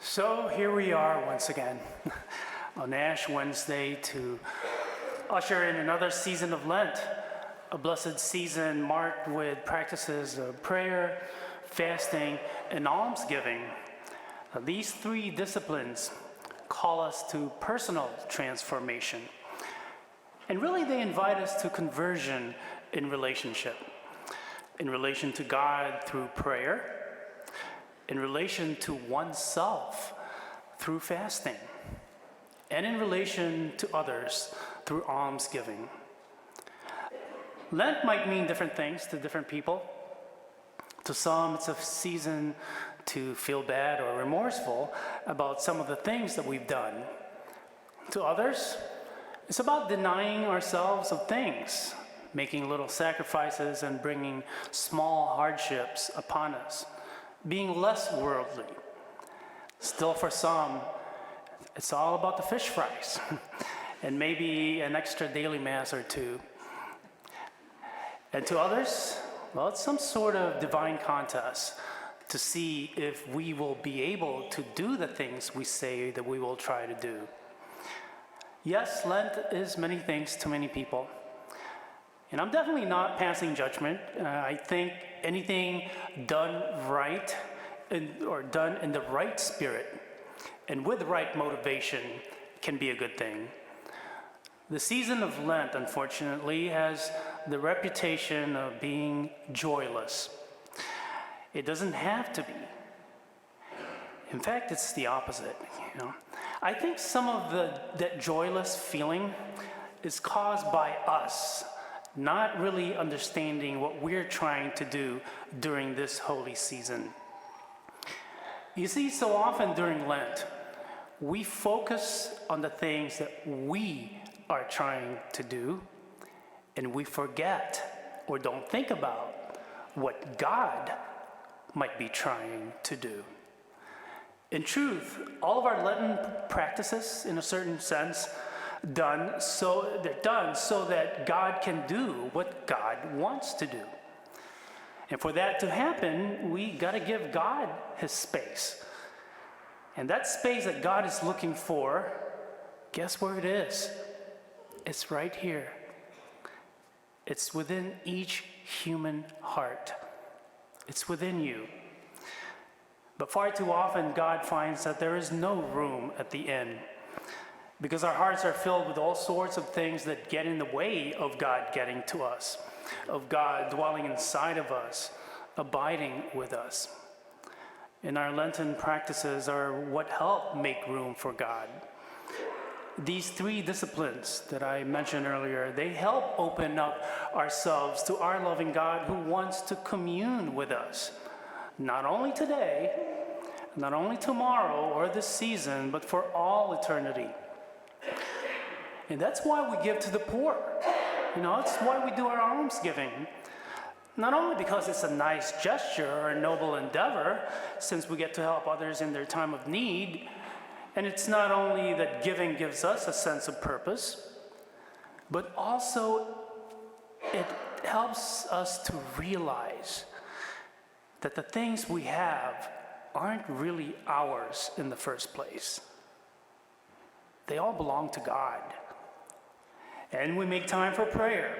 So here we are once again on Ash Wednesday to usher in another season of Lent, a blessed season marked with practices of prayer, fasting, and almsgiving. These three disciplines call us to personal transformation. And really they invite us to conversion in relationship, in relation to God through prayer, in relation to oneself through fasting, and in relation to others through almsgiving. Lent might mean different things to different people. To some, it's a season to feel bad or remorseful about some of the things that we've done. To others, it's about denying ourselves of things, making little sacrifices and bringing small hardships upon us, being less worldly. Still for some, it's all about the fish fries and maybe an extra daily mass or two. And to others, well, it's some sort of divine contest to see if we will be able to do the things we say that we will try to do. Yes, Lent is many things to many people. And I'm definitely not passing judgment. I think anything done right or done in the right spirit and with the right motivation can be a good thing. The season of Lent, unfortunately, has the reputation of being joyless. It doesn't have to be. In fact, it's the opposite. I think some of that joyless feeling is caused by us not really understanding what we're trying to do during this holy season. You see, so often during Lent, we focus on the things that we are trying to do, and we forget or don't think about what God might be trying to do. In truth, all of our Lenten practices, in a certain sense, they're done so that God can do what God wants to do. And for that to happen, we got to give God his space. And that space that God is looking for, guess where it is? It's right here. It's within each human heart. It's within you. But far too often, God finds that there is no room at the end, because our hearts are filled with all sorts of things that get in the way of God getting to us, of God dwelling inside of us, abiding with us. And our Lenten practices are what help make room for God. These three disciplines that I mentioned earlier, they help open up ourselves to our loving God who wants to commune with us, not only today, not only tomorrow or this season, but for all eternity. And that's why we give to the poor. It's why we do our almsgiving. Not only because it's a nice gesture or a noble endeavor, since we get to help others in their time of need, and it's not only that giving gives us a sense of purpose, but also it helps us to realize that the things we have aren't really ours in the first place. They all belong to God. And we make time for prayer,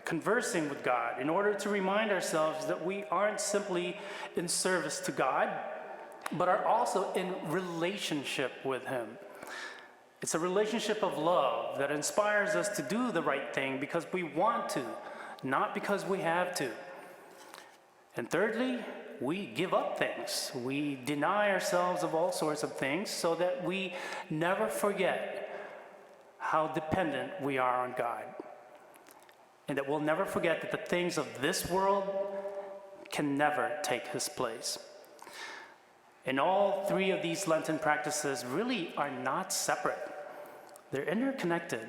conversing with God, in order to remind ourselves that we aren't simply in service to God, but are also in relationship with him. It's a relationship of love that inspires us to do the right thing because we want to, not because we have to. And thirdly, we give up things. We deny ourselves of all sorts of things so that we never forget how dependent we are on God. And that we'll never forget that the things of this world can never take his place. And all three of these Lenten practices really are not separate. They're interconnected.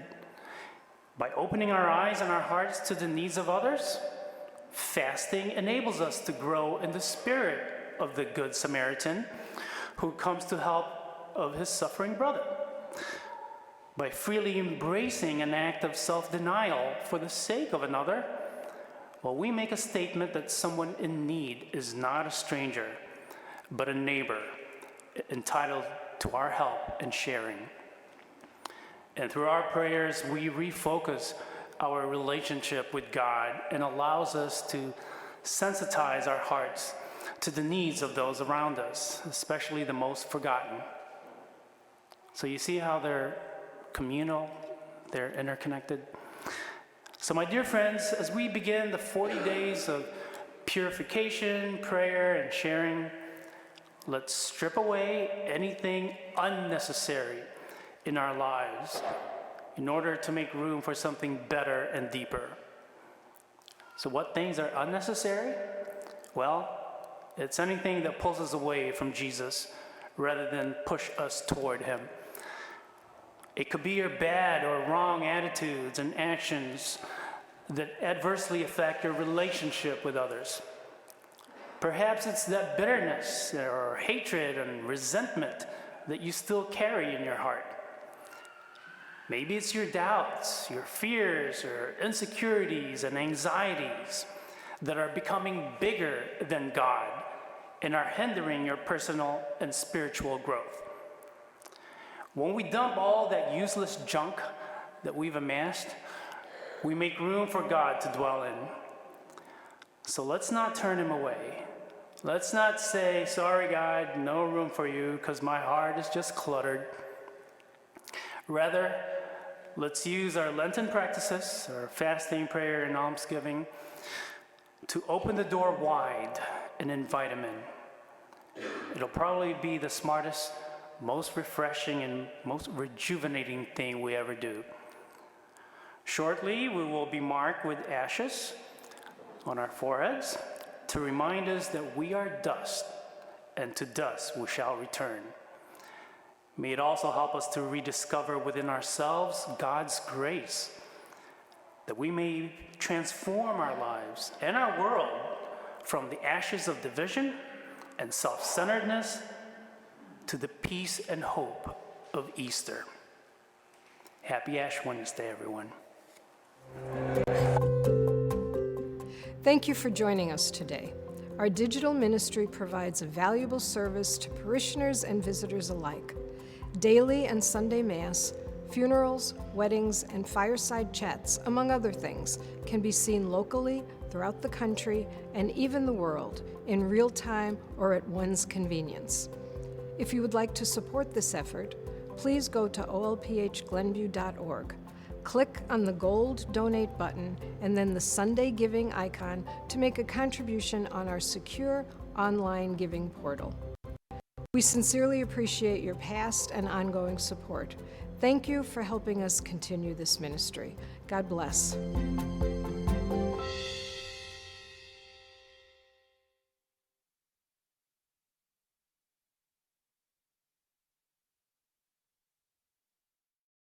By opening our eyes and our hearts to the needs of others, fasting enables us to grow in the spirit of the Good Samaritan who comes to help of his suffering brother. By freely embracing an act of self-denial for the sake of another, we make a statement that someone in need is not a stranger, but a neighbor, entitled to our help and sharing. And through our prayers, we refocus our relationship with God and allows us to sensitize our hearts to the needs of those around us, especially the most forgotten. So you see how they're communal, they're interconnected? So my dear friends, as we begin the 40 days of purification, prayer, and sharing, let's strip away anything unnecessary in our lives in order to make room for something better and deeper. So what things are unnecessary? Well, it's anything that pulls us away from Jesus rather than push us toward him. It could be your bad or wrong attitudes and actions that adversely affect your relationship with others. Perhaps it's that bitterness or hatred and resentment that you still carry in your heart. Maybe it's your doubts, your fears, or insecurities and anxieties that are becoming bigger than God and are hindering your personal and spiritual growth. When we dump all that useless junk that we've amassed, we make room for God to dwell in. So let's not turn him away. Let's not say, sorry, God, no room for you because my heart is just cluttered. Rather, let's use our Lenten practices, our fasting, prayer, and almsgiving to open the door wide and invite him in. It'll probably be the smartest, most refreshing, and most rejuvenating thing we ever do. Shortly, we will be marked with ashes on our foreheads to remind us that we are dust, and to dust we shall return. May it also help us to rediscover within ourselves God's grace, that we may transform our lives and our world from the ashes of division and self-centeredness to the peace and hope of Easter. Happy Ash Wednesday, everyone. Thank you for joining us today. Our digital ministry provides a valuable service to parishioners and visitors alike. Daily and Sunday Mass, funerals, weddings, and fireside chats, among other things, can be seen locally, throughout the country, and even the world, in real time or at one's convenience. If you would like to support this effort, please go to olphglenview.org. Click on the gold Donate button and then the Sunday Giving icon to make a contribution on our secure online giving portal. We sincerely appreciate your past and ongoing support. Thank you for helping us continue this ministry. God bless.